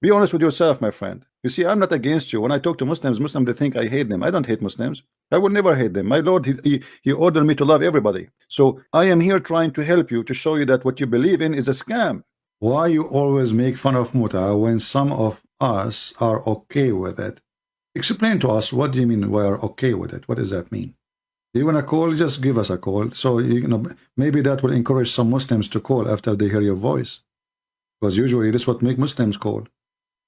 Be honest with yourself, my friend. You see, I'm not against you. When I talk to Muslims, they think I hate them. I don't hate Muslims. I will never hate them. My Lord, he ordered me to love everybody. So I am here trying to help you, to show you that what you believe in is a scam. Why you always make fun of muta when some of us are okay with it? Explain to us, what do you mean we are okay with it? What does that mean? You want to call? Just give us a call. So, maybe that will encourage some Muslims to call after they hear your voice. Because usually this is what make Muslims call.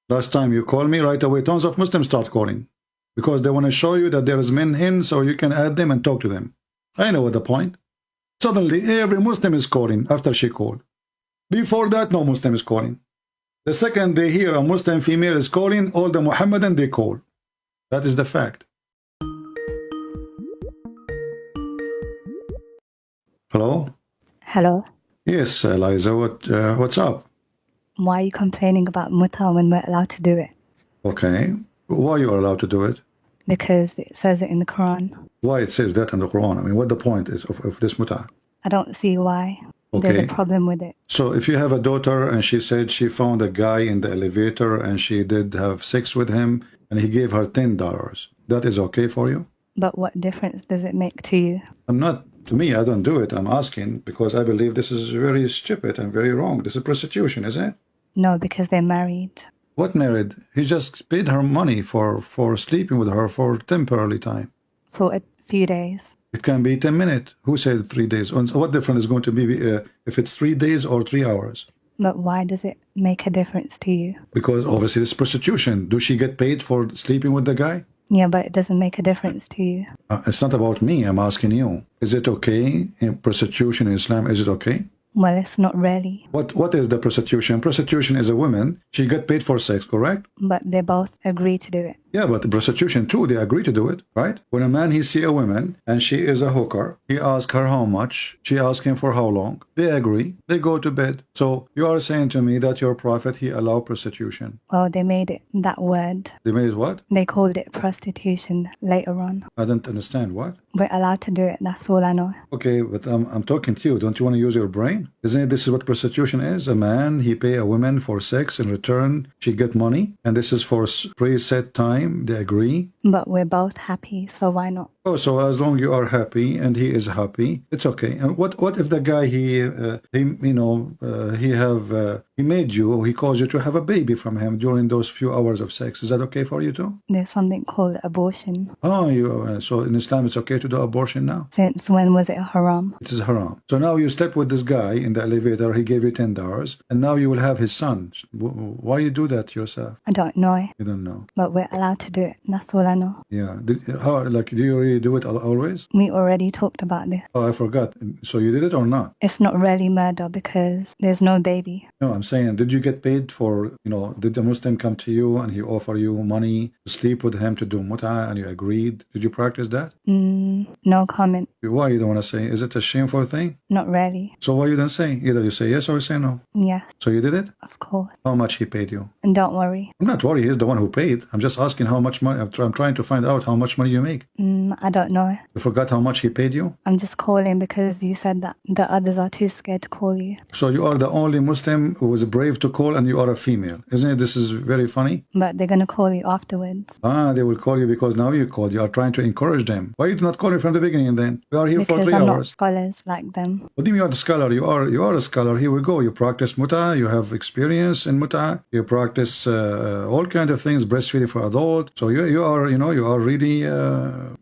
Last time you call me, right away tons of Muslims start calling. Because they want to show you that there is men in, so you can add them and talk to them. I know what the point. Suddenly every Muslim is calling after she called. Before that, no Muslim is calling. The second they hear a Muslim female is calling, all the Muhammadan they call. That is the fact. Hello? Hello. Yes, Alyzah, what's up? Why are you complaining about muta when we're allowed to do it? Okay. Why you are allowed to do it? Because it says it in the Quran. Why it says that in the Quran? I mean, what the point is of this muta? I don't see why there's a problem with it. So if you have a daughter and she said she found a guy in the elevator and she did have sex with him and he gave her $10, that is okay for you? But what difference does it make to you? To me, I don't do it. I'm asking because I believe this is very stupid and very wrong. This is prostitution, isn't it? No, because they're married. What married? He just paid her money for sleeping with her for temporary time. For a few days. It can be 10 minutes. Who said 3 days? What difference is going to be if it's 3 days or 3 hours? But why does it make a difference to you? Because obviously it's prostitution. Does she get paid for sleeping with the guy? Yeah, but it doesn't make a difference to you. It's not about me. I'm asking you. Is it okay in prostitution in Islam? Is it okay? Well, it's not really. What is the prostitution? Prostitution is a woman. She get paid for sex, correct? But they both agree to do it. Yeah, but the prostitution too, they agree to do it, right? When a man, he see a woman and she is a hooker, he asks her how much, she asks him for how long. They agree, they go to bed. So you are saying to me that your prophet, he allowed prostitution. Well, they made it that word. They made it what? They called it prostitution later on. I don't understand what? We're allowed to do it, that's all I know. Okay, but I'm talking to you. Don't you want to use your brain? Isn't it this is what prostitution is? A man, he pay a woman for sex, in return she get money, and this is for preset time. They agree. But we're both happy, so why not? Oh, so as long you are happy and he is happy, it's okay. And what if the guy he made you, he caused you to have a baby from him during those few hours of sex? Is that okay for you too? There's something called abortion. Oh, so in Islam it's okay to do abortion now? Since when was it haram? It is haram. So now you slept with this guy in the elevator, he gave you $10, and now you will have his son. Why you do that yourself? I don't know. You don't know. But we're allowed to do it. That's all I know. Yeah. Do you really do it always? We already talked about this. Oh, I forgot. So you did it or not? It's not really murder because there's no baby. No, I'm saying, did you get paid for, did the Muslim come to you and he offer you money to sleep with him to do muta and you agreed? Did you practice that? No comment. Why you don't want to say? Is it a shameful thing? Not really. So why you don't say? Either you say yes or you say no. Yeah. So you did it? Of course. How much he paid you? And don't worry. I'm not worried. He's the one who paid. I'm just asking how much money. I'm trying to find out how much money you make. I don't know. You forgot how much he paid you? I'm just calling because you said that the others are too scared to call you. So you are the only Muslim who was brave to call and you are a female. Isn't it? This is very funny. But they're going to call you afterwards. They will call you because now you called. You are trying to encourage them. Why you did not call me from the beginning then? We are here for 3 hours. Because I'm not scholars like them. What do you mean you are the scholar? You are a scholar. Here we go. You practice muta. You have experience in muta. You practice all kinds of things, breastfeeding for adults. So you are really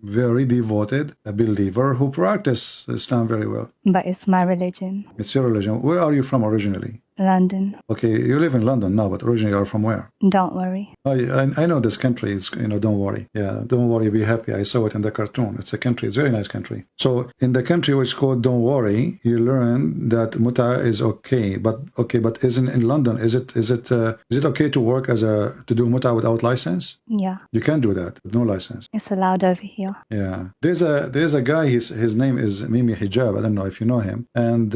very devoted, a believer who practice Islam very well. But it's my religion. It's your religion. Where are you from originally? London. Okay, you live in London now, but originally you are from where? Don't worry. I know this country. It's, don't worry. Yeah, don't worry, be happy. I saw it in the cartoon. It's a country. It's a very nice country. So in the country which is called Don't Worry, you learn that muta is okay. But isn't in London? Is it okay to work to do muta without license? Yeah. You can do that with no license. It's allowed over here. Yeah. There's a guy. His name is Mimi Hijab. I don't know if you know him. And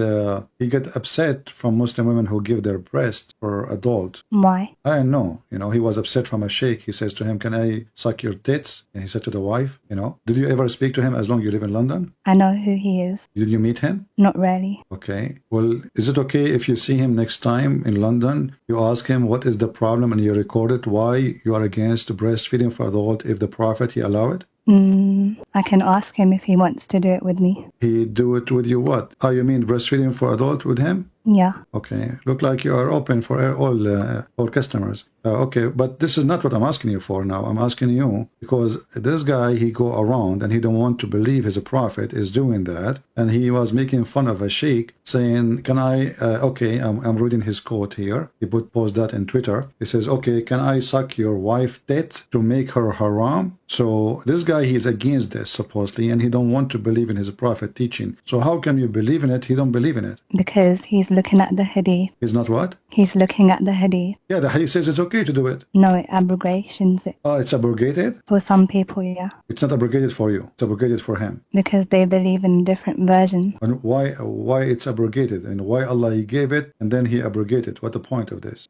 he get upset from Muslim women who who give their breast for adult. Why? I don't know. He was upset from a sheikh. He says to him, can I suck your tits? And he said to the wife, did you ever speak to him as long as you live in London? I know who he is. Did you meet him? Not really. Okay. Well, is it okay if you see him next time in London, you ask him what is the problem and you record it, why you are against breastfeeding for adult if the Prophet, he allow it? I can ask him if he wants to do it with me. He do it with you what? Oh, you mean breastfeeding for adult with him? Yeah. Okay. Look like you are open for all customers. Okay, but this is not what I'm asking you for now. I'm asking you because this guy, he go around and he don't want to believe his prophet is doing that. And he was making fun of a sheikh saying, can I, okay, I'm reading his quote here. He post that in Twitter. He says, okay, can I suck your wife tit to make her haram? So this guy, he's against this supposedly, and he don't want to believe in his prophet teaching. So how can you believe in it? He don't believe in it. Because he's looking at the hadith. He's not what? He's looking at the hadith. Yeah, the hadith says it's okay to do it. No, it abrogations it. Oh, it's abrogated? For some people, yeah. It's not abrogated for you. It's abrogated for him. Because they believe in a different version. And why it's abrogated? And why Allah, he gave it and then he abrogated? What the point of this?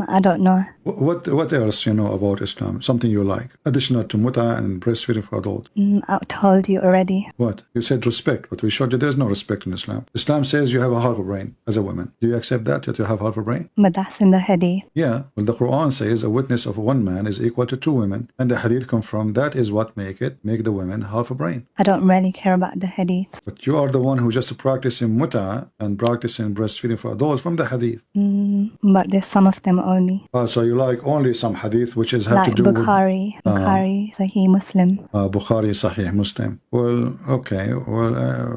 I don't know. What else you know about Islam? Something you like? Additional to muta and breastfeeding for adult? I told you already. What? You said respect, but we showed you there's no respect in Islam. Islam says you have a half a brain as a woman. Do you accept that you have half a brain? But that's in the hadith. Yeah. Well, the Quran says a witness of one man is equal to two women. And the hadith confirm that is what make the women half a brain. I don't really care about the hadith. But you are the one who just practicing muta and practicing breastfeeding for adults from the hadith. But there's some of them only. So you like only some hadith which is have like to do Bukhari, with... Bukhari, Sahih Muslim. Bukhari, Sahih Muslim. Well, okay. Well,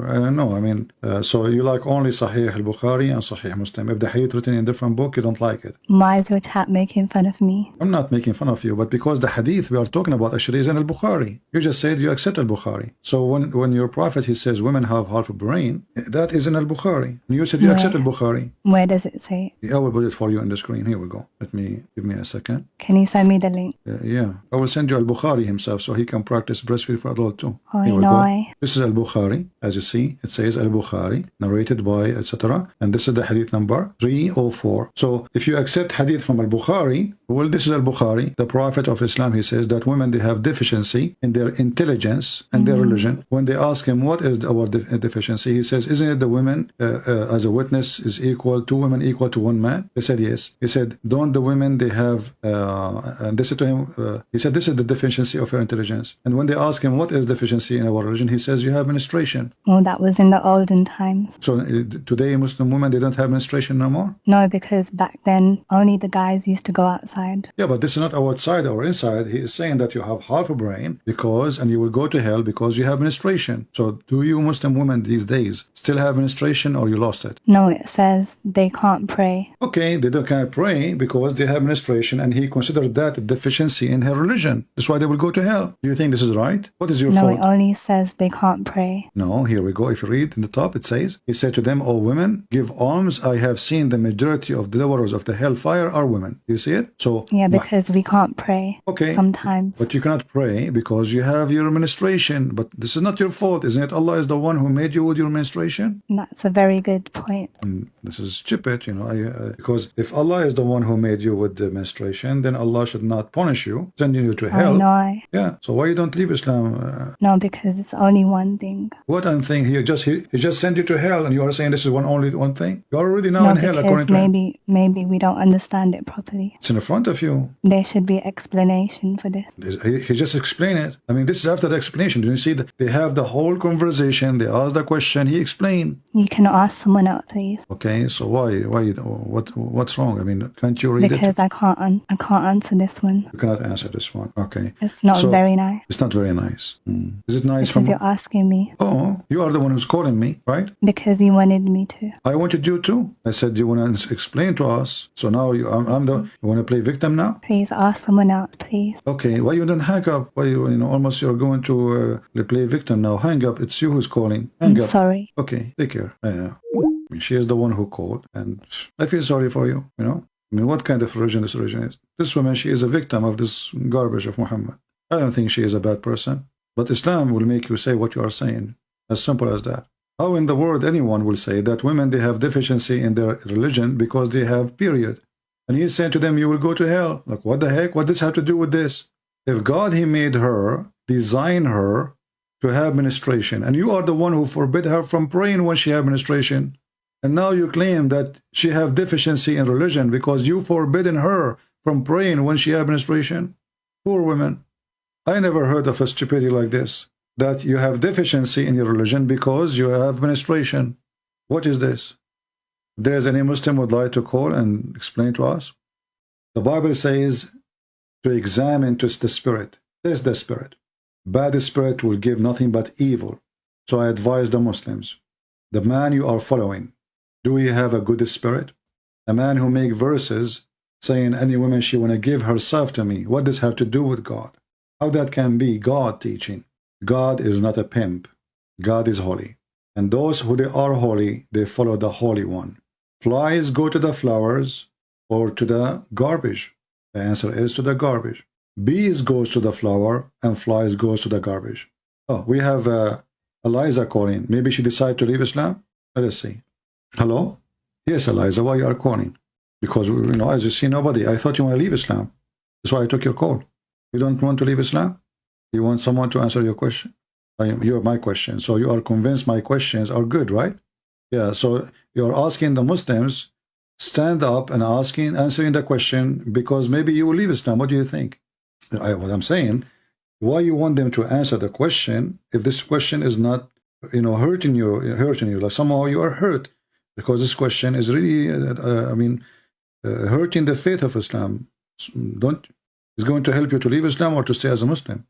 I don't know. I mean, so you like only Sahih al-Bukhari and Sahih Muslim. If the hadith written in a different book, you don't like it. Why is your chat making fun of me? I'm not making fun of you, but because the hadith we are talking about actually is in al-Bukhari. You just said you accept al-Bukhari. So when your prophet, he says women have half a brain, that is in al-Bukhari. You said you accept al-Bukhari. Where does it say it? I will put it for you on the screen. Here we go. Give me a second. Can you send me the link? Yeah. I will send you al-Bukhari himself so he can practice breastfeed for adult too. I know. This is al-Bukhari. As you see, it says al-Bukhari, narrated by, etc. And this is the hadith number 304. So if you accept hadith from al-Bukhari, well, this is al-Bukhari. The Prophet of Islam, he says that women, they have deficiency in their intelligence and their religion. When they ask him, what is our deficiency? He says, isn't it the women as a witness is equal, two women equal to one man? They said, yes. He said, don't the women, they have, and this is to him, he said, this is the deficiency of your intelligence. And when they ask him, what is deficiency in our religion? He says, you have menstruation. Well, that was in the olden times. So today, Muslim women, they don't have menstruation no more? No, because back then, only the guys used to go outside. Yeah, but this is not outside or inside. He is saying that you have half a brain and you will go to hell because you have menstruation. So do you Muslim women these days still have menstruation or you lost it? No, it says they can't pray. Okay, they can't pray because they have menstruation, and he considered that a deficiency in her religion. That's why they will go to hell. Do you think this is right? What is your fault? No, it only says they can't pray. No, here we go. If you read in the top, it says, he said to them, O women, give alms. I have seen the majority of the dwellers of the hellfire are women. You see it? So yeah, because we can't pray. Okay. Sometimes. But you cannot pray because you have your menstruation. But this is not your fault, isn't it? Allah is the one who made you with your menstruation. That's a very good point. And this is stupid, because if Allah is the one who made you with the menstruation, then Allah should not punish you, sending you to hell. No. Yeah. So why you don't leave Islam? No, because it's only one thing. What one thing? He just sent you to hell, and you are saying this is only one thing. You are already now in hell, according to maybe we don't understand it properly. It's in front of you. There should be explanation for this. He just explained it. I mean, this is after the explanation. Do you see that they have the whole conversation? They ask the question. He explained. You can ask someone else, please. Okay, so why? What's wrong? I mean, can't you read it? Because I can't answer this one. You cannot answer this one. Okay. It's not very nice. It's not very nice. Is it nice? Because you're asking me. Oh, you are the one who's calling me, right? Because you wanted me to. I wanted you to. I said you want to explain to us. So now you want to play victim now? Please ask someone else, please. Okay. Why you don't hang up? Why almost you're going to play victim now? Hang up. It's you who's calling. Hang up. Sorry. Okay. Take care. She is the one who called, and I feel sorry for you. I mean, what kind of religion this religion is? This woman, she is a victim of this garbage of Muhammad. I don't think she is a bad person, but Islam will make you say what you are saying. As simple as that. How in the world anyone will say that women, they have deficiency in their religion because they have period? And he's saying to them, you will go to hell. Like, what the heck? What does this have to do with this? If God, he made her, designed her to have menstruation, and you are the one who forbid her from praying when she have menstruation, and now you claim that she have deficiency in religion because you forbidden her from praying when she have menstruation. Poor women. I never heard of a stupidity like this, that you have deficiency in your religion because you have menstruation. What is this? There's any Muslim would like to call and explain to us? The Bible says to examine to the spirit. Test the spirit. Bad spirit will give nothing but evil. So I advise the Muslims, the man you are following, do you have a good spirit? A man who make verses saying any woman she want to give herself to me. What does have to do with God? How that can be God teaching? God is not a pimp. God is holy. And those who they are holy, they follow the Holy One. Flies go to the flowers or to the garbage. The answer is to the garbage. Bees goes to the flower and flies goes to the garbage. Oh, we have Alyzah calling. Maybe she decided to leave Islam? Let us see. Hello? Yes, Alyzah, why you are calling? Because, as you see, nobody. I thought you want to leave Islam. That's why I took your call. You don't want to leave Islam? You want someone to answer your question? You're my question. So you are convinced my questions are good, right? Yeah, so you're asking the Muslims, stand up and answering the question because maybe you will leave Islam. What do you think? What I'm saying, why you want them to answer the question if this question is not, hurting you, like somehow you are hurt because this question is really, hurting the faith of Islam. Is going to help you to leave Islam or to stay as a Muslim?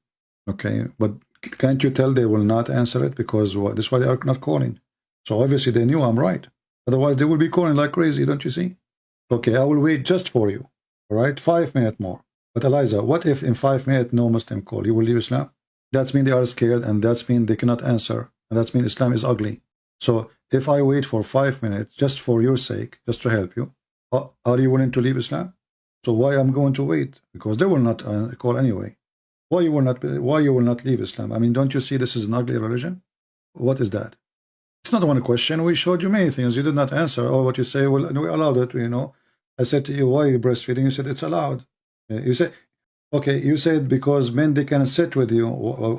Okay, but can't you tell they will not answer it because this is why they are not calling. So obviously they knew I'm right. Otherwise they will be calling like crazy, don't you see? Okay, I will wait just for you. All right, 5 minutes more. But Alyzah, what if in 5 minutes no Muslim call? You will leave Islam? That's mean they are scared, and that's mean they cannot answer. And that's mean Islam is ugly. So if I wait for 5 minutes, just for your sake, just to help you, are you willing to leave Islam? So why I'm going to wait? Because they will not call anyway. Why you will not leave Islam? I mean, don't you see this is an ugly religion? What is that? It's not one question. We showed you many things. You did not answer. Or what you say, well, we allowed it, I said to you, why are you breastfeeding? You said it's allowed. You said, okay, you said because men, they can sit with you.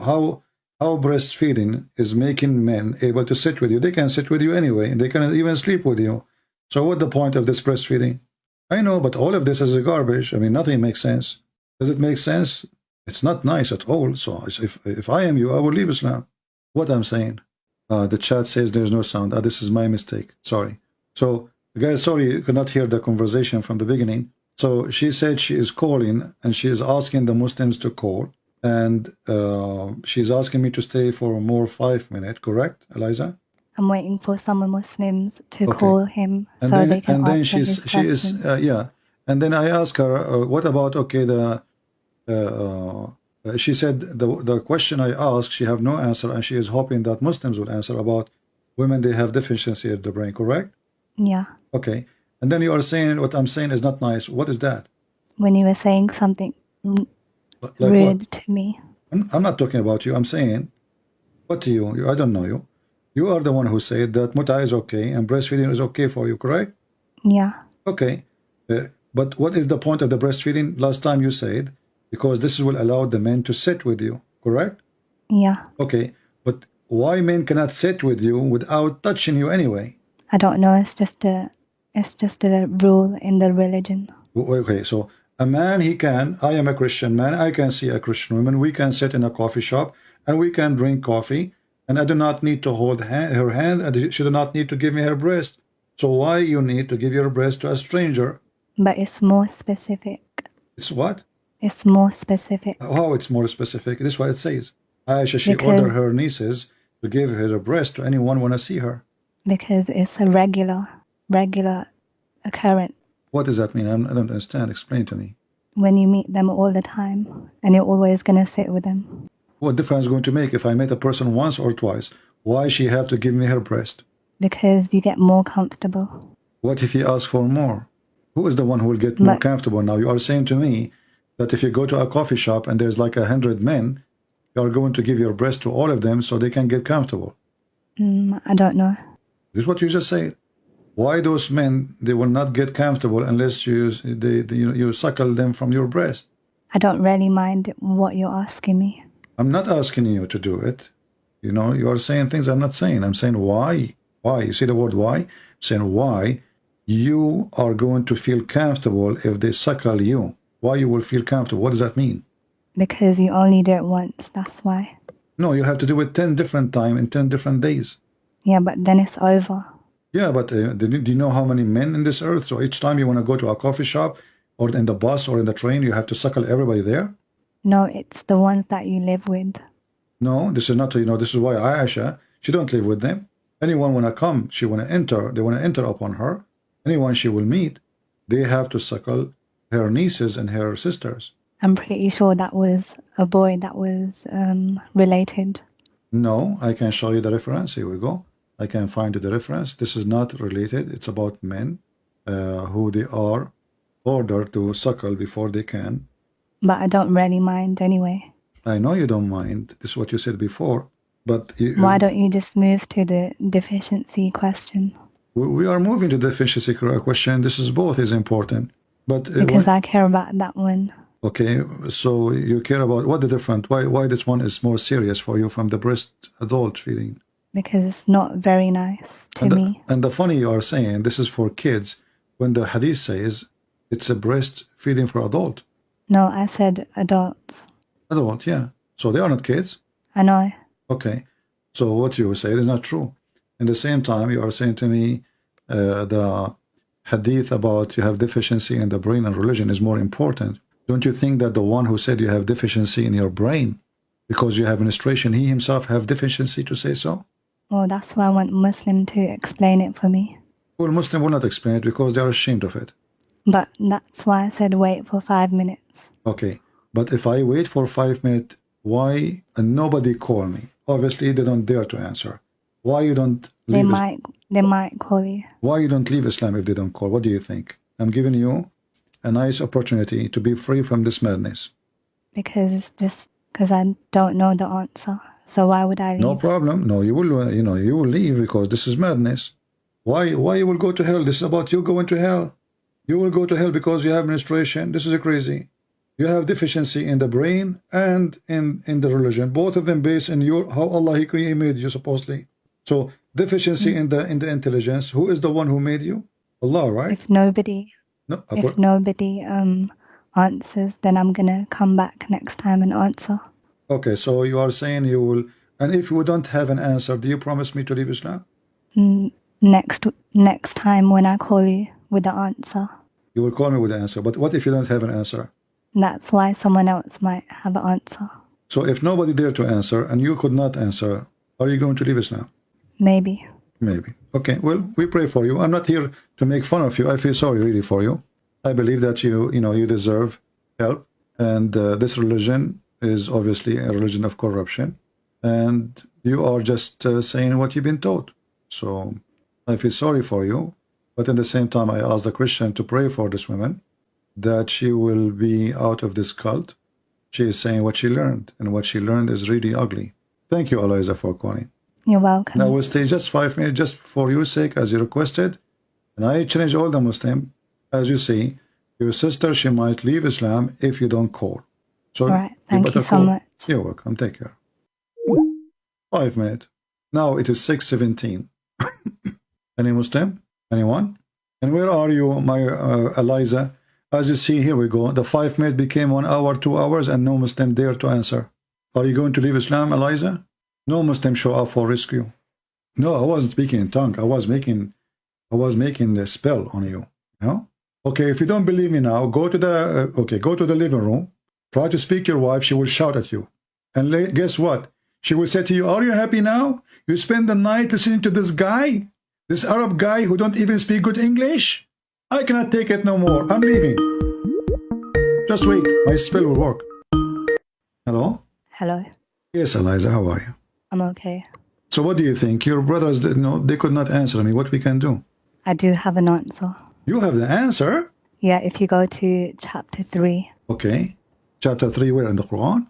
How breastfeeding is making men able to sit with you? They can sit with you anyway, and they can even sleep with you. So what's the point of this breastfeeding? I know, but all of this is a garbage. I mean, nothing makes sense. Does it make sense? It's not nice at all. So if I am you, I will leave Islam. What I'm saying. The chat says there's no sound. This is my mistake. Sorry. So, guys, sorry you could not hear the conversation from the beginning. So she said she is calling and she is asking the Muslims to call. And she's asking me to stay for more 5 minutes. Correct, Alyzah? I'm waiting for some Muslims to call him and so then, they can and then answer his questions. yeah. And then I asked her, what about, okay, she said the question I asked, she have no answer, and she is hoping that Muslims will answer about women, they have deficiency of the brain, correct? Yeah. Okay. And then you are saying what I'm saying is not nice. What is that? When you were saying something Like rude what? to me. I'm not talking about you. I'm saying, what to you? I don't know you. You are the one who said that muta is okay and breastfeeding is okay for you, correct? Yeah. Okay. But what is the point of the breastfeeding? Last time you said, because this will allow the men to sit with you, correct? Yeah. Okay. But why men cannot sit with you without touching you anyway? I don't know. It's just a rule in the religion. Okay. So a man, he can, I am a Christian man, I can see a Christian woman, we can sit in a coffee shop and we can drink coffee, and I do not need to hold her hand, and she do not need to give me her breast. So why you need to give your breast to a stranger? But it's more specific. It's what? It's more specific. How it's more specific? This is what it says. Aisha, she ordered her nieces to give her breast to anyone want to see her. Because it's a regular occurrence. What does that mean? I don't understand. Explain to me. When you meet them all the time, and you're always going to sit with them. What difference is going to make if I met a person once or twice? Why she have to give me her breast? Because you get more comfortable. What if he asks for more? Who is the one who will get more comfortable now? You are saying to me that if you go to a coffee shop and there's like 100 men, you are going to give your breast to all of them so they can get comfortable. I don't know. This is what you just said. Why those men, they will not get comfortable unless you suckle them from your breast. I don't really mind what you're asking me. I'm not asking you to do it. You know, you are saying things I'm not saying. I'm saying why. Why? You see the word why? I'm saying why you are going to feel comfortable if they suckle you. Why you will feel comfortable? What does that mean? Because you only do it once, that's why. No, you have to do it 10 different times in 10 different days. Yeah, but then it's over. Yeah, but do you know how many men in this earth? So each time you want to go to a coffee shop or in the bus or in the train, you have to suckle everybody there? No, it's the ones that you live with. No, this is not, this is why Aisha, she don't live with them. Anyone want to come, she want to enter, they want to enter upon her. Anyone she will meet, they have to suckle her nieces and her sisters. I'm pretty sure that was a boy that was related. No, I can show you the reference. Here we go. I can find you the reference. This is not related. It's about men who they are ordered to suckle before they can. But I don't really mind anyway. I know you don't mind. This is what you said before. But why don't you just move to the deficiency question? We are moving to the deficiency question. This is both is important. But because I care about that one. Okay, so you care about what the different? Why this one is more serious for you from the breast adult feeding? Because it's not very nice to me. And the funny you are saying this is for kids when the hadith says it's a breast feeding for adult. No, I said adults. Adult, yeah. So they are not kids. I know. Okay, so what you say is not true. In the same time, you are saying to me the hadith about you have deficiency in the brain and religion is more important. Don't you think that the one who said you have deficiency in your brain because you have menstruation, he himself have deficiency to say so? Well, that's why I want Muslim to explain it for me. Well, Muslim will not explain it because they are ashamed of it. But that's why I said wait for 5 minutes. Okay, but if I wait for 5 minutes, why and nobody call me? Obviously, they don't dare to answer. Why you don't leave? They might call you. Why you don't leave Islam if they don't call? What do you think? I'm giving you a nice opportunity to be free from this madness. Because it's just because I don't know the answer. So why would I leave? No problem. No, you will. You will leave because this is madness. Why you will go to hell? This is about you going to hell. You will go to hell because you have menstruation. This is crazy. You have deficiency in the brain and in the religion. Both of them based in how Allah He made you supposedly. So deficiency in the intelligence. Who is the one who made you? Allah, right? If nobody answers, then I'm gonna come back next time and answer. Okay, so you are saying you will, and if you don't have an answer, do you promise me to leave Islam? Next time when I call you with the answer. You will call me with the answer, but what if you don't have an answer? That's why someone else might have an answer. So if nobody dare to answer and you could not answer, are you going to leave Islam? Maybe. Maybe. Okay, well, we pray for you. I'm not here to make fun of you. I feel sorry really for you. I believe that you deserve help, and this religion is obviously a religion of corruption, and you are just saying what you've been taught. So I feel sorry for you, but at the same time I ask the Christian to pray for this woman that she will be out of this cult. She is saying what she learned, and what she learned is really ugly. Thank you, Alyzah, for calling. You're welcome. Now we'll stay just 5 minutes just for your sake as you requested, and I challenge all the Muslim. As you see, your sister, she might leave Islam if you don't call. So all right, thank you so much. You're welcome. Take care. 5 minutes. Now it is 6:17. Any Muslim? Anyone? And where are you, my Alyzah? As you see, here we go. The 5 minutes became 1 hour, 2 hours, and no Muslim dare to answer. Are you going to leave Islam, Alyzah? No Muslim show up for rescue. No, I wasn't speaking in tongue. I was making the spell on you. No? Okay, if you don't believe me now, go to the living room. Try to speak to your wife. She will shout at you. And guess what? She will say to you, are you happy now? You spend the night listening to this guy? This Arab guy who don't even speak good English? I cannot take it no more. I'm leaving. Just wait. My spell will work. Hello? Hello. Yes, Alyzah, how are you? I'm okay. So what do you think? Your brothers, they could not answer me. What we can do? I do have an answer. You have the answer? Yeah, if you go to chapter 3. Okay. Chapter 3, where in the Quran?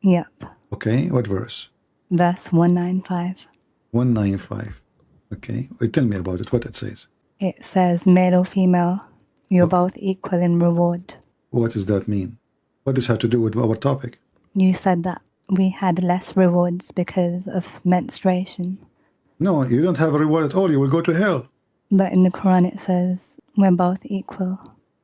Yep. Okay, what verse? Verse 195. 195. Okay, tell me about it, what it says. It says male or female, you're both equal in reward. What does that mean? What does this have to do with our topic? You said that we had less rewards because of menstruation. No, you don't have a reward at all. You will go to hell. But in the Quran it says we're both equal.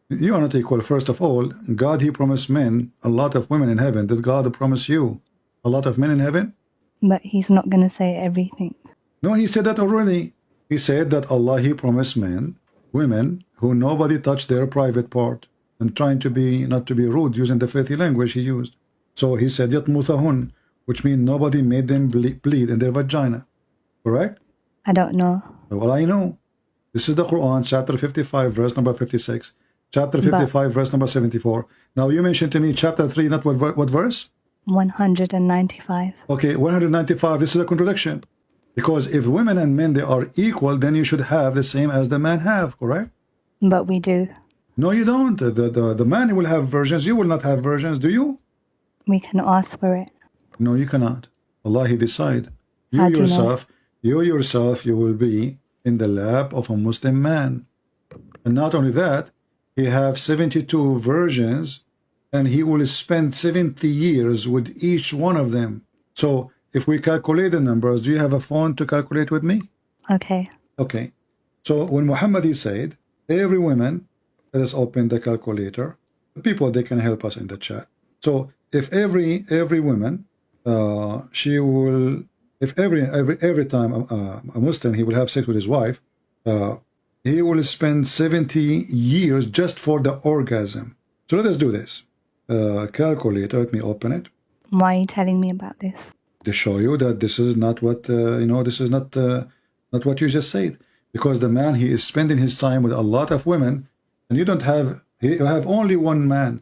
You are not equal. First of all, God, he promised men a lot of women in heaven. Did God promise you a lot of men in heaven? But he's not going to say everything. No, he said that already. He said that Allah, he promised men, women, who nobody touched their private part, and trying to be, not to be rude, using the filthy language he used. So he said, Yatmuthahun, which means nobody made them bleed in their vagina. Correct? I don't know. Well, I know. This is the Quran, chapter 55, verse number 56. Chapter 55, verse number 74. Now, you mentioned to me chapter 3, not what verse? 195. Okay, 195. This is a contradiction. Because if women and men, they are equal, then you should have the same as the man have, correct? But we do. No, you don't. The man will have virgins. You will not have virgins, do you? We can ask for it. No, you cannot. Allah, he decide. How do You yourself, you will be in the lap of a Muslim man. And not only that, he have 72 virgins, and he will spend 70 years with each one of them. So if we calculate the numbers, do you have a phone to calculate with me? Okay. Okay. So when Muhammad he said, every woman, let us open the calculator. The people, they can help us in the chat. So if every woman, she will, if every time a Muslim, he will have sex with his wife, he will spend 70 years just for the orgasm. So let us do this. Calculator, let me open it. Why are you telling me about this? To show you that this is not what, this is not what you just said. Because the man, he is spending his time with a lot of women, and you have only one man.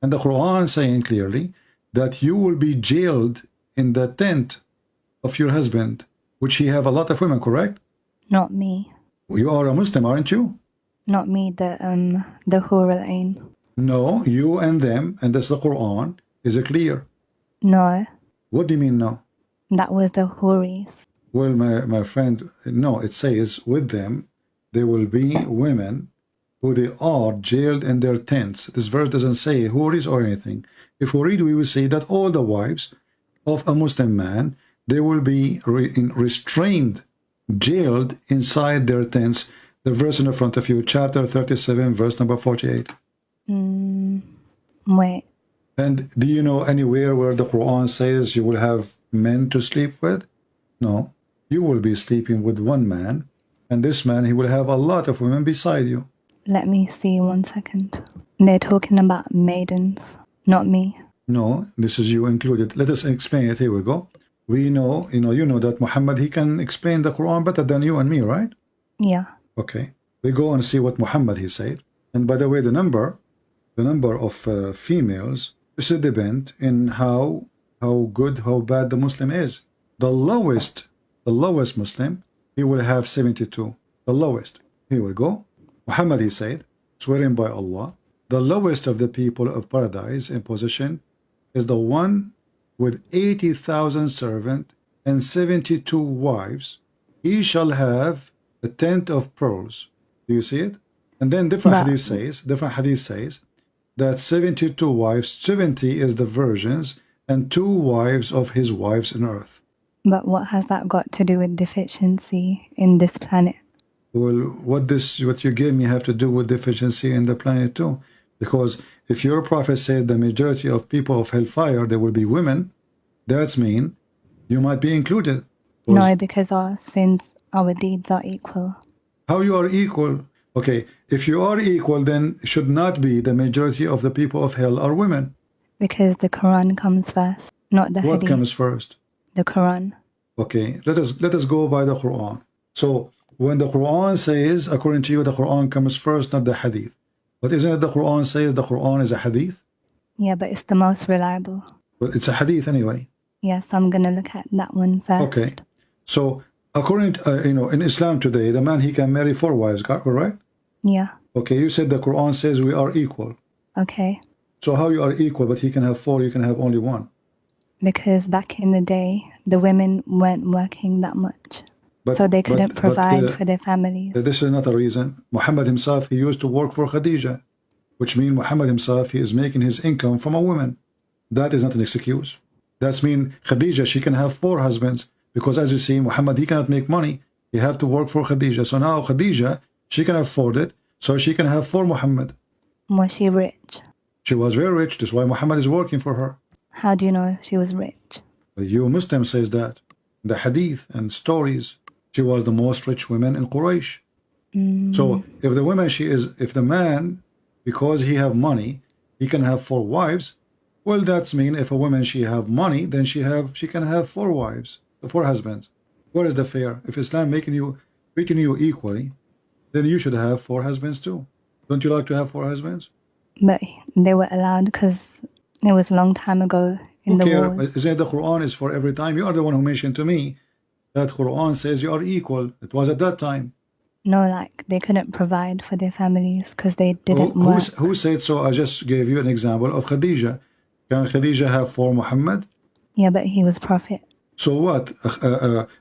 And the Quran saying clearly that you will be jailed in the tent of your husband, which he have a lot of women, correct? Not me. You are a Muslim, aren't you? Not me, the Hur al-Ain. No, you and them, and that's the Quran. Is it clear? No. What do you mean no? That was the Huris. Well, my friend, no, it says with them, there will be women who they are jailed in their tents. This verse doesn't say Huris or anything. If we read, we will see that all the wives of a Muslim man, they will be restrained, jailed inside their tents. The verse in the front of you, chapter 37, verse number 48. Wait. And do you know anywhere where the Quran says you will have men to sleep with? No. You will be sleeping with one man, and this man, he will have a lot of women beside you. Let me see 1 second. They're talking about maidens, not me. No, this is you included. Let us explain it. Here we go. We know, you know that Muhammad, he can explain the Quran better than you and me, right? Yeah. Okay. We go and see what Muhammad, he said. And by the way, the number of females, this will depend in how good, how bad the Muslim is. The lowest Muslim, he will have 72. The lowest. Here we go. Muhammad, he said, swearing by Allah, the lowest of the people of paradise in position is the one with 80,000 servants and 72 wives. He shall have a tent of pearls. Do you see it? And then different hadith says that 72 wives, 70 is the virgins, and 2 wives of his wives in earth. But what has that got to do with deficiency in this planet? Well, what you gave me have to do with deficiency in the planet too. Because if your prophet said the majority of people of hellfire, there will be women, that's mean you might be included. No, because our sins, our deeds are equal. How you are equal? Okay, if you are equal, then it should not be the majority of the people of hell are women. Because the Quran comes first, not the Hadith. What comes first? The Quran. Okay, let us go by the Quran. So when the Quran says, according to you, the Quran comes first, not the Hadith. But isn't it the Quran says the Quran is a Hadith? Yeah, but it's the most reliable. Well, it's a Hadith anyway. Yes, I'm going to look at that one first. Okay, so according to, in Islam today, the man, he can marry 4 wives, right? Yeah. Okay, you said the Quran says we are equal. Okay. So how you are equal, but he can have 4, you can have only 1? Because back in the day, the women weren't working that much. So they couldn't provide for their families. This is not a reason. Muhammad himself, he used to work for Khadija, which means Muhammad himself, he is making his income from a woman. That is not an excuse. That's mean Khadija, she can have 4 husbands, because as you see, Muhammad, he cannot make money. He have to work for Khadija. So now Khadija, she can afford it, so she can have 4 Muhammad. Was she rich? She was very rich. That's why Muhammad is working for her. How do you know she was rich? You Muslim says that. The hadith and stories, she was the most rich woman in Quraysh. So if the woman, if the man, because he have money, he can have 4 wives, well, that's mean if a woman, she have money, then she can have 4 wives, 4 husbands. Where is the fair? If Islam treating you equally, then you should have 4 husbands too. Don't you like to have 4 husbands? But they were allowed because it was a long time ago in the wars. Isn't the Quran is for every time? You are the one who mentioned to me that Quran says you are equal. It was at that time. No, like they couldn't provide for their families because they didn't work. Who said so? I just gave you an example of Khadija. Can Khadija have 4 Muhammad? Yeah, but he was prophet. So what?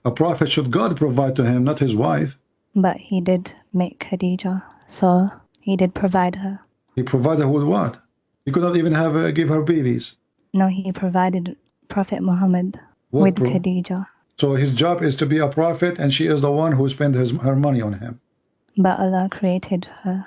A prophet, should God provide to him, not his wife? But he did make Khadija, so he did provide her. He provided her with what? He could not even give her babies. No, he provided Prophet Muhammad with Khadija. So his job is to be a prophet, and she is the one who spent her money on him. But Allah created her.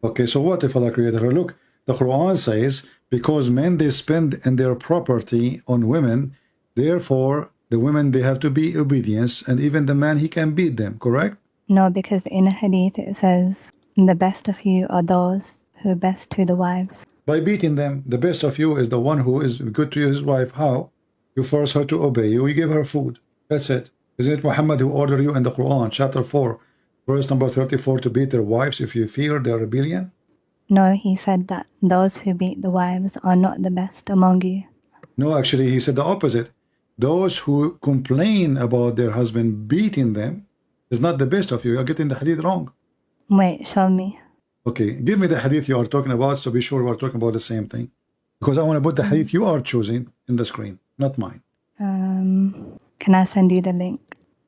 Okay, so what if Allah created her? Look, the Quran says, because men, they spend in their property on women, therefore the women, they have to be obedience, and even the man, he can beat them, correct? No, because in a hadith it says, the best of you are those who are best to the wives. By beating them. The best of you is the one who is good to his wife. How? You force her to obey you, you give her food. That's it. Isn't it Muhammad who ordered you in the Quran, chapter 4, verse number 34, to beat their wives if you fear their rebellion? No, he said that those who beat the wives are not the best among you. No, actually, he said the opposite. Those who complain about their husband beating them is not the best of you. You're getting the hadith wrong. Wait, show me. Okay, give me the hadith you are talking about, so be sure we're talking about the same thing. Because I want to put the hadith you are choosing in the screen, not mine. Can I send you the link?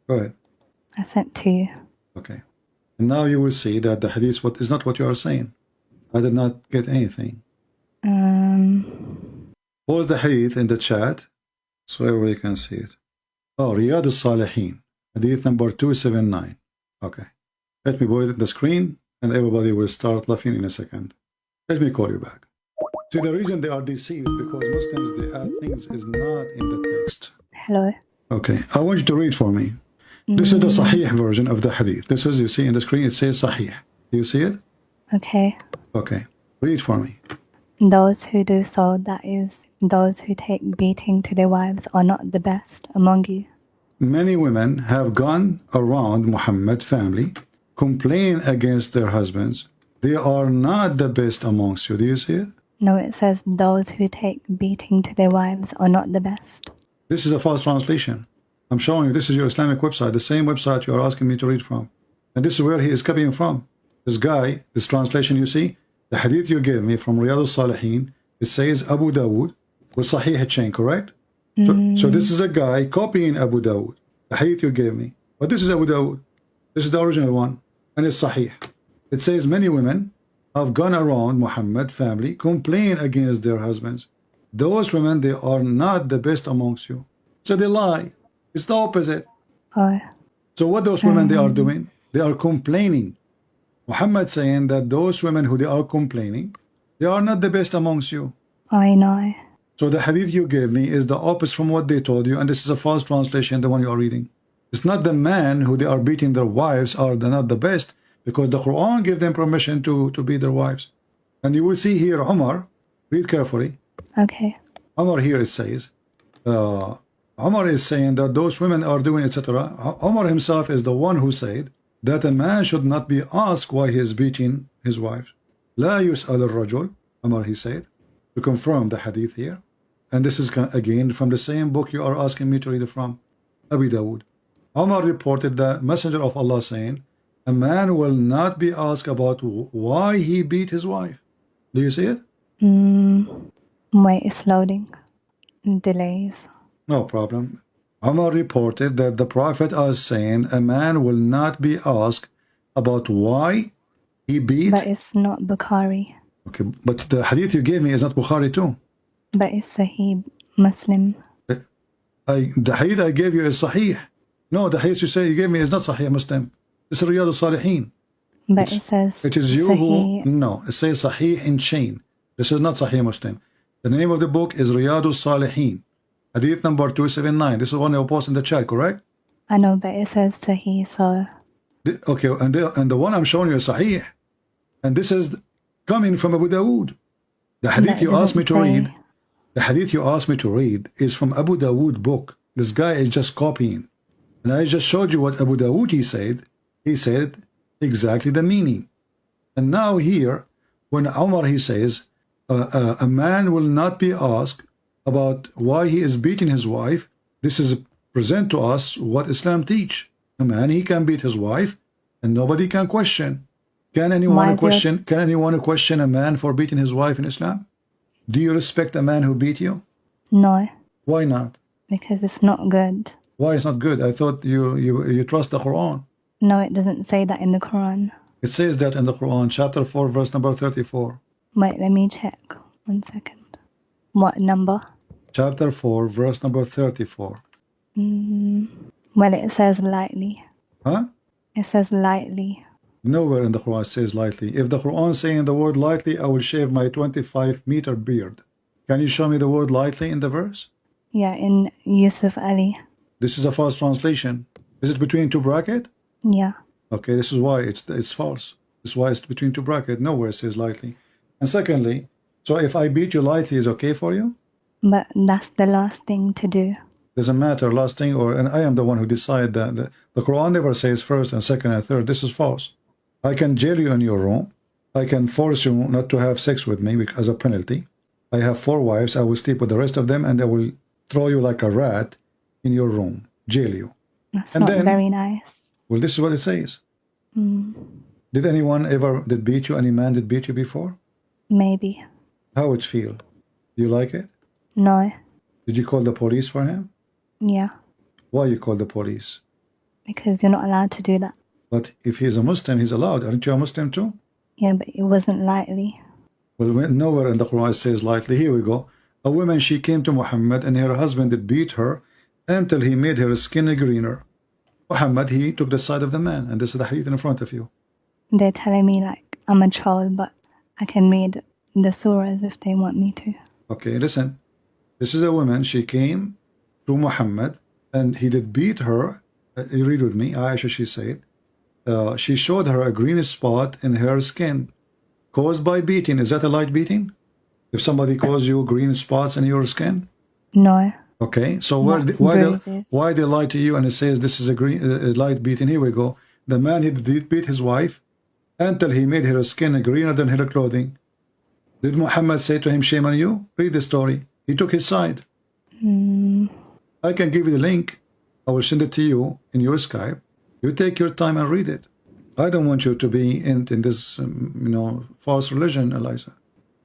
Go ahead. I sent to you. Okay. And now you will see that the hadith is not what you are saying. I did not get anything. Post the hadith in the chat so everybody can see it. Oh, Riyadh al-Salihin, hadith number 279. Okay. Let me put it in the screen and everybody will start laughing in a second. Let me call you back. See, the reason they are deceived because Muslims, they add things is not in the text. Hello. Okay, I want you to read for me. This is the Sahih version of the hadith. This is, you see in the screen, it says Sahih. Do you see it? Okay. Okay, read for me. Those who do so, that is, those who take beating to their wives, are not the best among you. Many women have gone around Muhammad's family, complain against their husbands. They are not the best amongst you. Do you see it? No, it says those who take beating to their wives are not the best. This is a false translation. I'm showing you, this is your Islamic website, the same website you are asking me to read from. And this is where he is copying from. This guy, this translation you see, the hadith you gave me from Riyadh al-Salihin, it says Abu Dawood with Sahih chain, correct? So this is a guy copying Abu Dawood, the hadith you gave me. But this is Abu Dawood. This is the original one, and it's Sahih. It says many women have gone around Muhammad's family, complain against their husbands. Those women, they are not the best amongst you. So they lie. It's the opposite. So what those women, they are doing? They are complaining. Muhammad saying that those women who they are complaining, they are not the best amongst you. I know. So the hadith you gave me is the opposite from what they told you, and this is a false translation, the one you are reading. It's not the men who they are beating their wives are not the best, because the Quran gave them permission to beat their wives. And you will see here Umar, read carefully. Okay. Umar here it says, Umar is saying that those women are doing etc. Umar himself is the one who said that a man should not be asked why he is beating his wife. لا يسأل الرجل, Umar he said, to confirm the hadith here. And this is again from the same book you are asking me to read it from, Abu Dawood. Umar reported the Messenger of Allah saying, a man will not be asked about why he beat his wife. Do you see it? Wait, it's loading. Delays. No problem. Umar reported that the Prophet is saying a man will not be asked about why he beat. But it's not Bukhari. Okay, but the hadith you gave me is not Bukhari too. But it's Sahih Muslim. The hadith I gave you is Sahih. No, the hadith you gave me is not Sahih Muslim. It's Riyadh al-Salihin. But it is you Sahih. who, no, it says Sahih in chain. This is not Sahih Muslim. The name of the book is Riyadh al-Salihin. Hadith number 279. This is one I will post in the chat, correct? I know, but it says Sahih, so... Okay, and the one I'm showing you is Sahih. And this is coming from Abu Dawood. The hadith you asked me to read, the hadith you asked me to read is from Abu Dawood book. This guy is just copying. And I just showed you what Abu Dawood he said. He said exactly the meaning. And now here, when Umar he says, a man will not be asked about why he is beating his wife, this is present to us what Islam teach. A man, he can beat his wife and nobody can question. Can anyone question a man for beating his wife in Islam? Do you respect a man who beat you? No. Why not? Because it's not good. Why it's not good? I thought you trust the Quran. No, it doesn't say that in the Quran. It says that in the Quran, chapter 4, verse number 34. Wait, let me check. 1 second. What number? Chapter 4, verse number 34. Well, it says lightly. Huh? It says lightly. Nowhere in the Quran says lightly. If the Quran is saying the word lightly, I will shave my 25-meter beard. Can you show me the word lightly in the verse? Yeah, in Yusuf Ali. This is a false translation. Is it between two brackets? Yeah. Okay, this is why it's false. This is why it's between two brackets. Nowhere it says lightly. And secondly, so if I beat you lightly, is okay for you? But that's the last thing to do. Doesn't matter, last thing, and I am the one who decide that. The Quran never says first and second and third. This is false. I can jail you in your room. I can force you not to have sex with me as a penalty. I have 4 wives. I will sleep with the rest of them, and I will throw you like a rat in your room, jail you. That's not very nice. Well, this is what it says. Did anyone ever beat you? Any man did beat you before? Maybe. How it feel? Do you like it? No. Did you call the police for him? Yeah. Why you call the police? Because you're not allowed to do that. But if he's a Muslim, he's allowed. Aren't you a Muslim too? Yeah, but it wasn't lightly. Well, nowhere in the Quran says lightly. Here we go. A woman, she came to Muhammad and her husband did beat her until he made her skin greener. Muhammad, he took the side of the man. And this is the hadith in front of you. They're telling me like I'm a troll, but I can read the surahs if they want me to. Okay, listen. This is a woman, she came to Muhammad and he did beat her. You read with me, Aisha, she said. She showed her a green spot in her skin caused by beating. Is that a light beating? If somebody caused you green spots in your skin? No. Okay, so why they lie to you and it says this is a light beating? Here we go. The man, he did beat his wife until he made her skin greener than her clothing. Did Muhammad say to him, shame on you? Read the story. He took his side. I can give you the link. I will send it to you in your Skype. You take your time and read it. I don't want you to be in this, false religion, Alyzah.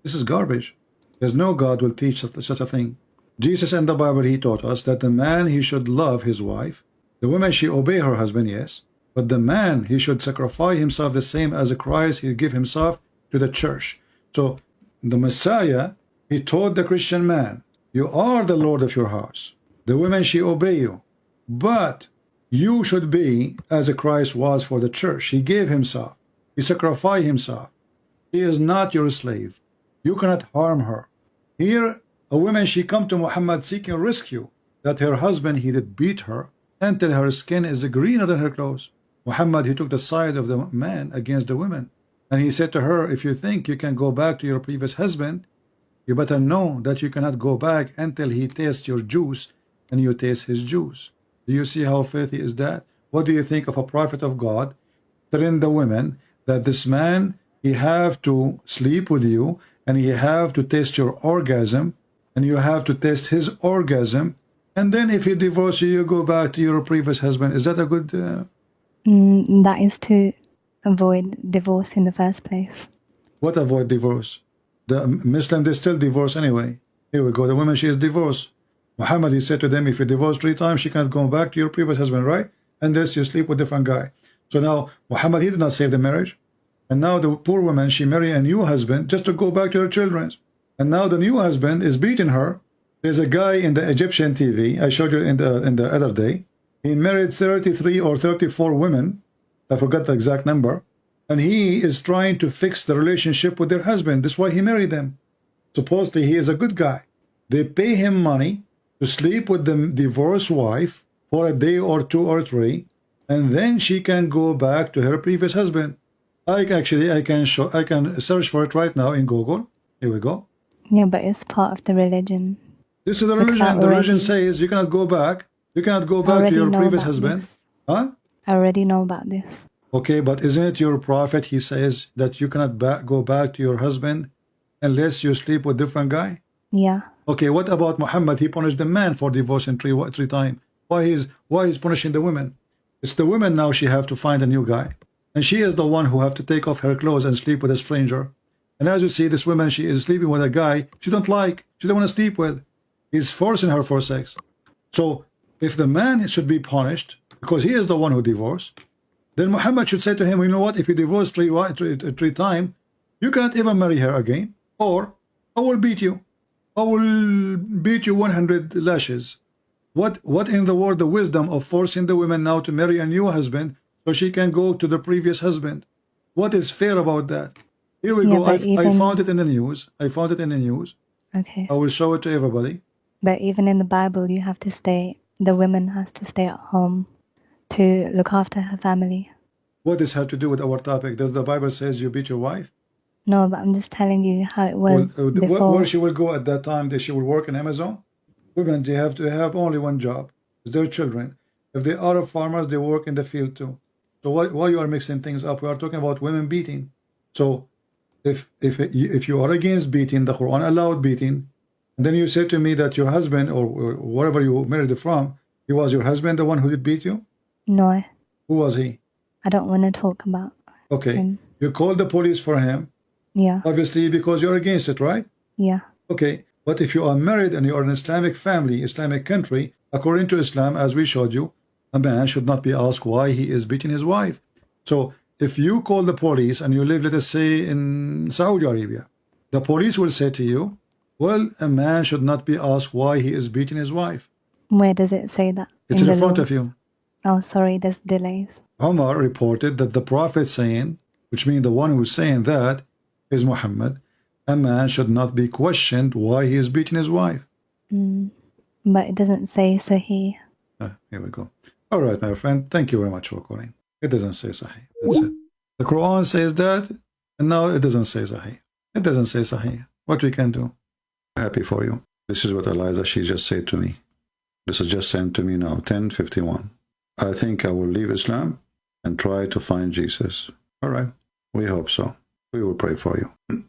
This is garbage. There's no God will teach such a thing. Jesus in the Bible, he taught us that the man, he should love his wife. The woman, she obey her husband, yes. But the man, he should sacrifice himself the same as Christ, he give himself to the church. So the Messiah, he told the Christian man, you are the Lord of your house. The women, she obey you. But you should be as Christ was for the church. He gave himself. He sacrificed himself. He is not your slave. You cannot harm her. Here, a woman, she come to Muhammad seeking rescue, that her husband, he did beat her until her skin is greener than her clothes. Muhammad, he took the side of the man against the women. And he said to her, if you think you can go back to your previous husband, you better know that you cannot go back until he tastes your juice and you taste his juice. Do you see how filthy is that? What do you think of a prophet of God telling the women that this man, he have to sleep with you and he have to taste your orgasm and you have to taste his orgasm, and then if he divorces you, you go back to your previous husband? Is that a good... That is to avoid divorce in the first place. What avoid divorce? The Muslim, they still divorce anyway. Here we go. The woman, she is divorced. Muhammad, he said to them, if you divorce 3 times, she can't go back to your previous husband, right? Unless you sleep with a different guy. So now, Muhammad, he did not save the marriage. And now the poor woman, she married a new husband just to go back to her children. And now the new husband is beating her. There's a guy in the Egyptian TV, I showed you in the other day. He married 33 or 34 women. I forgot the exact number. And he is trying to fix the relationship with their husband. That's why he married them. Supposedly he is a good guy. They pay him money to sleep with the divorced wife for a day or 2 or 3, and then she can go back to her previous husband. I can search for it right now in Google. Here we go. Yeah, but it's part of the religion. This is the religion. The religion says you cannot go back. You cannot go back to your previous husband. This. Huh? I already know about this. Okay, but isn't it your prophet? He says that you cannot go back to your husband unless you sleep with different guy. Yeah. Okay, what about Muhammad? He punished the man for divorcing 3 times. Why is punishing the women? It's the women now. She have to find a new guy, and she is the one who have to take off her clothes and sleep with a stranger. And as you see, this woman, she is sleeping with a guy she don't like. She don't want to sleep with. He's forcing her for sex. So if the man should be punished because he is the one who divorced, then Muhammad should say to him, you know what? If you divorce 3 times, you can't ever marry her again, or I will beat you. I will beat you 100 lashes. What in the world the wisdom of forcing the women now to marry a new husband so she can go to the previous husband? What is fair about that? Here we go. I found it in the news. I found it in the news. Okay. I will show it to everybody. But even in the Bible, you have to stay. The woman has to stay at home to look after her family. What does have to do with our topic? Does the Bible says you beat your wife? No, but I'm just telling you how it was before. Where she will go at that time? That she will work in Amazon? Women, they have to have only one job. It's their children. If they are farmers, they work in the field too. So why you are mixing things up? We are talking about women beating. So if you are against beating, the Quran allowed beating, and then you say to me that your husband or wherever you married from, he was your husband, the one who did beat you? No. Who was he? I don't want to talk about Okay. him. You called the police for him. Yeah. Obviously because you're against it, right? Yeah. Okay. But if you are married and you are in an Islamic family, Islamic country, according to Islam, as we showed you, a man should not be asked why he is beating his wife. So if you call the police and you live, let us say, in Saudi Arabia, the police will say to you, well, a man should not be asked why he is beating his wife. Where does it say that? It's in front of you. Oh, sorry, there's delays. Omar reported that the Prophet saying, which means the one who's saying that is Muhammad, a man should not be questioned why he is beating his wife. But it doesn't say Sahih. Here we go. All right, my friend. Thank you very much for calling. It doesn't say Sahih. That's it. The Quran says that, and now it doesn't say Sahih. It doesn't say Sahih. What we can do? Happy for you. This is what Alyzah, she just said to me. This is just sent to me now, 10:51. I think I will leave Islam and try to find Jesus. All right. We hope so. We will pray for you.